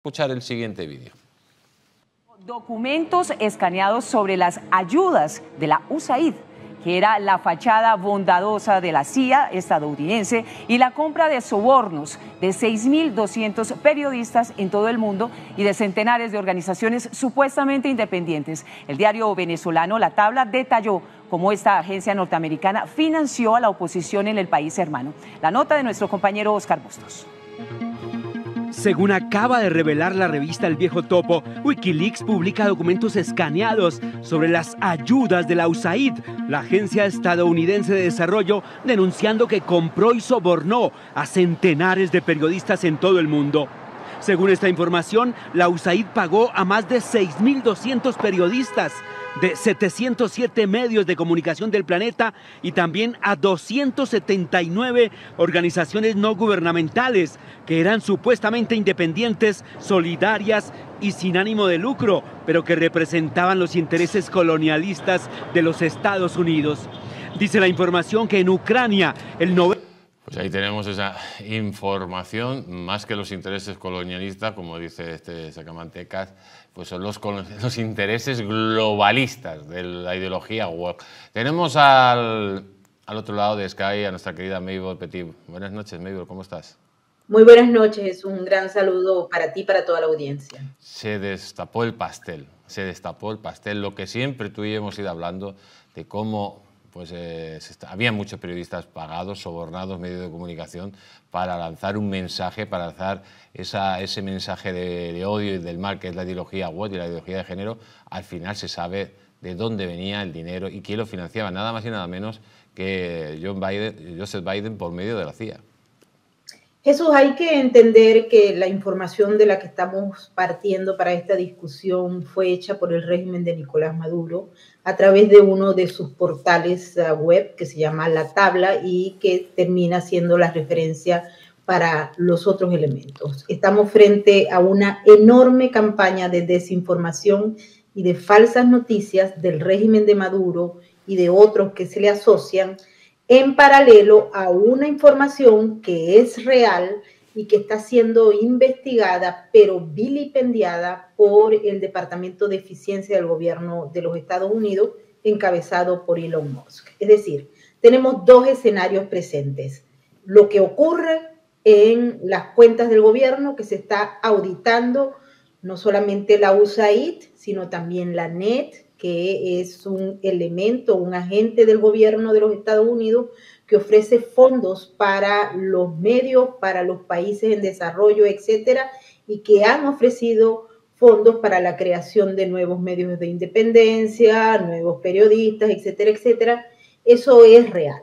Escuchar el siguiente vídeo. Documentos escaneados sobre las ayudas de la USAID, que era la fachada bondadosa de la CIA estadounidense, y la compra de sobornos de 6.200 periodistas en todo el mundo y de centenares de organizaciones supuestamente independientes. El diario venezolano La Tabla detalló cómo esta agencia norteamericana financió a la oposición en el país hermano. La nota de nuestro compañero Oscar Bustos. Según acaba de revelar la revista El Viejo Topo, Wikileaks publica documentos escaneados sobre las ayudas de la USAID, la agencia estadounidense de desarrollo, denunciando que compró y sobornó a centenares de periodistas en todo el mundo. Según esta información, la USAID pagó a más de 6.200 periodistas de 707 medios de comunicación del planeta y también a 279 organizaciones no gubernamentales que eran supuestamente independientes, solidarias y sin ánimo de lucro, pero que representaban los intereses colonialistas de los Estados Unidos. Dice la información que en Ucrania el 90%... Pues ahí tenemos esa información, más que los intereses colonialistas, como dice este Sacamantecas, pues son los intereses globalistas de la ideología woke. Tenemos al otro lado de Sky a nuestra querida Mabel Petit. Buenas noches, Mabel, ¿cómo estás? Muy buenas noches, un gran saludo para ti y para toda la audiencia. Se destapó el pastel, lo que siempre tú y yo hemos ido hablando de cómo... pues había muchos periodistas pagados, sobornados, medios de comunicación, para lanzar un mensaje, para lanzar ese mensaje de odio y del mal, que es la ideología woke y la ideología de género. Al final se sabe de dónde venía el dinero y quién lo financiaba, nada más y nada menos que Joseph Biden por medio de la CIA. Jesús, hay que entender que la información de la que estamos partiendo para esta discusión fue hecha por el régimen de Nicolás Maduro a través de uno de sus portales web que se llama La Tabla y que termina siendo la referencia para los otros elementos. Estamos frente a una enorme campaña de desinformación y de falsas noticias del régimen de Maduro y de otros que se le asocian, en paralelo a una información que es real y que está siendo investigada, pero vilipendiada por el Departamento de Eficiencia del Gobierno de los Estados Unidos, encabezado por Elon Musk. Es decir, tenemos dos escenarios presentes. Lo que ocurre en las cuentas del gobierno, que se está auditando no solamente la USAID, sino también la NET, que es un elemento, un agente del gobierno de los Estados Unidos que ofrece fondos para los medios, para los países en desarrollo, etcétera, y que han ofrecido fondos para la creación de nuevos medios de independencia, nuevos periodistas, etcétera, etcétera. Eso es real.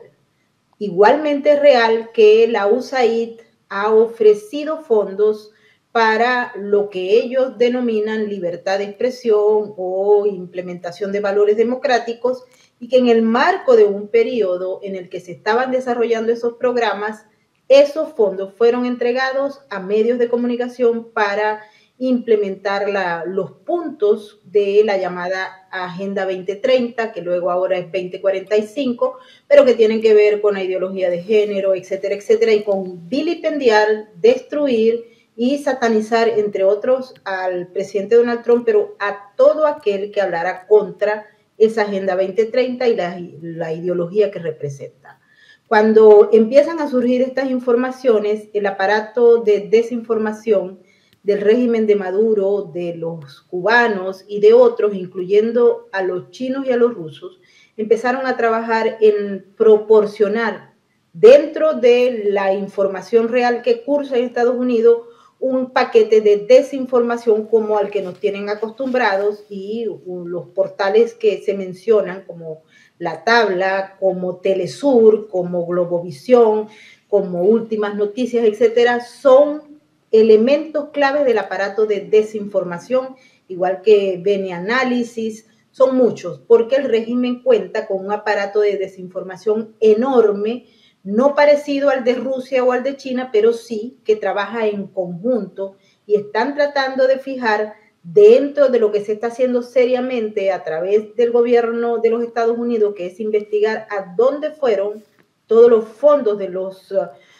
Igualmente es real que la USAID ha ofrecido fondos para lo que ellos denominan libertad de expresión o implementación de valores democráticos, y que en el marco de un periodo en el que se estaban desarrollando esos programas, esos fondos fueron entregados a medios de comunicación para implementar los puntos de la llamada Agenda 2030, que luego ahora es 2045, pero que tienen que ver con la ideología de género, etcétera, etcétera, y con vilipendiar, destruir y satanizar, entre otros, al presidente Donald Trump, pero a todo aquel que hablara contra esa Agenda 2030 y la ideología que representa. Cuando empiezan a surgir estas informaciones, el aparato de desinformación del régimen de Maduro, de los cubanos y de otros, incluyendo a los chinos y a los rusos, empezaron a trabajar en proporcionar dentro de la información real que cursa en Estados Unidos un paquete de desinformación como al que nos tienen acostumbrados, y los portales que se mencionan como La Tabla, como Telesur, como Globovisión, como Últimas Noticias, etcétera, son elementos claves del aparato de desinformación, igual que Bene Análisis. Son muchos, porque el régimen cuenta con un aparato de desinformación enorme, no parecido al de Rusia o al de China, pero sí que trabaja en conjunto y están tratando de fijar dentro de lo que se está haciendo seriamente a través del gobierno de los Estados Unidos, que es investigar a dónde fueron todos los fondos de los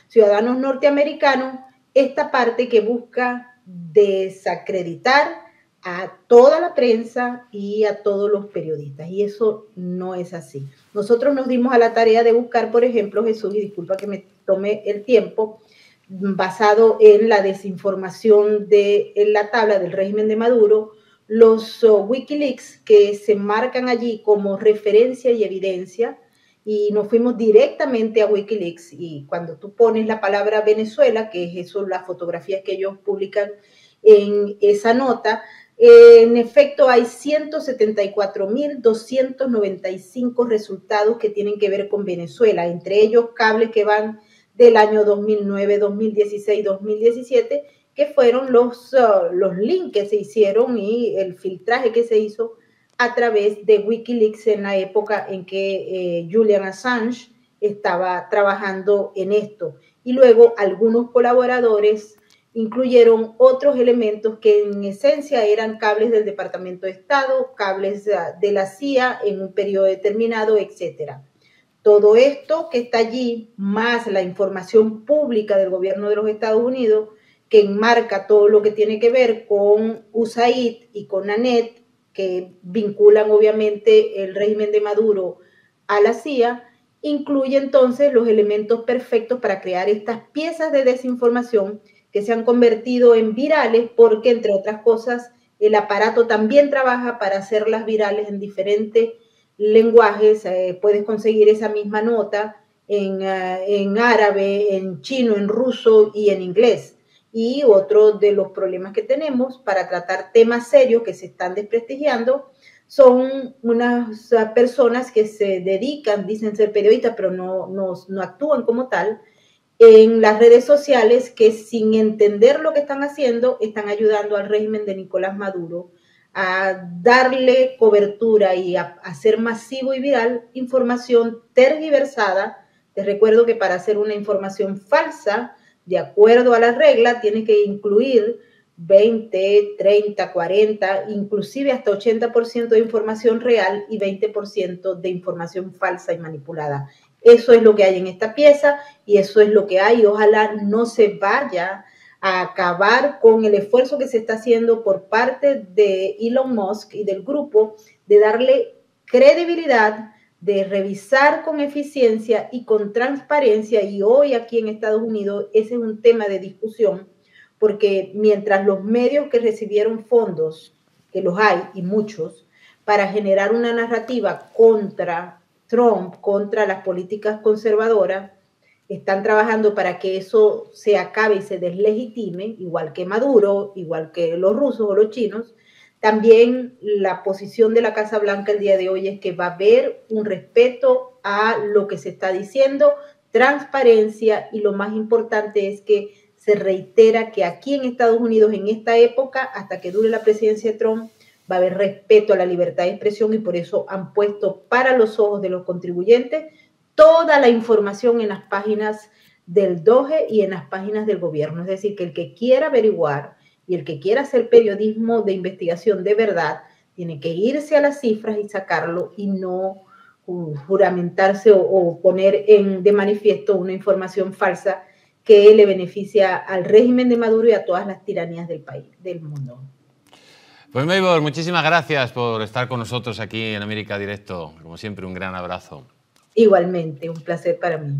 ciudadanos norteamericanos, esta parte que busca desacreditar a toda la prensa y a todos los periodistas, y eso no es así. Nosotros nos dimos a la tarea de buscar, por ejemplo, Jesús, y disculpa que me tome el tiempo, basado en la desinformación de en la tabla del régimen de Maduro, los Wikileaks que se marcan allí como referencia y evidencia, y nos fuimos directamente a Wikileaks, y cuando tú pones la palabra Venezuela, que es eso, las fotografías que ellos publican en esa nota, en efecto hay 174.295 resultados que tienen que ver con Venezuela, entre ellos cables que van del año 2009, 2016, 2017, que fueron los links que se hicieron y el filtraje que se hizo a través de Wikileaks en la época en que Julian Assange estaba trabajando en esto. Y luego algunos colaboradores incluyeron otros elementos que en esencia eran cables del Departamento de Estado, cables de la CIA en un periodo determinado, etc. Todo esto que está allí, más la información pública del gobierno de los Estados Unidos, que enmarca todo lo que tiene que ver con USAID y con ANET, que vinculan obviamente el régimen de Maduro a la CIA, incluye entonces los elementos perfectos para crear estas piezas de desinformación que se han convertido en virales porque, entre otras cosas, el aparato también trabaja para hacerlas virales en diferentes lenguajes. Puedes conseguir esa misma nota en árabe, en chino, en ruso y en inglés. Y otro de los problemas que tenemos para tratar temas serios que se están desprestigiando son unas personas que se dedican, dicen ser periodistas, pero no actúan como tal, en las redes sociales, que sin entender lo que están haciendo, están ayudando al régimen de Nicolás Maduro a darle cobertura y a hacer masivo y viral información tergiversada. Te recuerdo que para hacer una información falsa, de acuerdo a la regla, tiene que incluir 20, 30, 40, inclusive hasta 80% de información real y 20% de información falsa y manipulada. Eso es lo que hay en esta pieza y eso es lo que hay. Ojalá no se vaya a acabar con el esfuerzo que se está haciendo por parte de Elon Musk y del grupo de darle credibilidad, de revisar con eficiencia y con transparencia. Y hoy aquí en Estados Unidos ese es un tema de discusión, porque mientras los medios que recibieron fondos, que los hay y muchos, para generar una narrativa contra Trump, contra las políticas conservadoras, están trabajando para que eso se acabe y se deslegitime, igual que Maduro, igual que los rusos o los chinos. También la posición de la Casa Blanca el día de hoy es que va a haber un respeto a lo que se está diciendo, transparencia, y lo más importante es que se reitera que aquí en Estados Unidos, en esta época, hasta que dure la presidencia de Trump, va a haber respeto a la libertad de expresión, y por eso han puesto para los ojos de los contribuyentes toda la información en las páginas del DOGE y en las páginas del gobierno. Es decir, que el que quiera averiguar y el que quiera hacer periodismo de investigación de verdad, tiene que irse a las cifras y sacarlo, y no juramentarse o poner de manifiesto una información falsa que le beneficia al régimen de Maduro y a todas las tiranías del país, del mundo. Pues Maybor, muchísimas gracias por estar con nosotros aquí en América Directo. Como siempre, un gran abrazo. Igualmente, un placer para mí.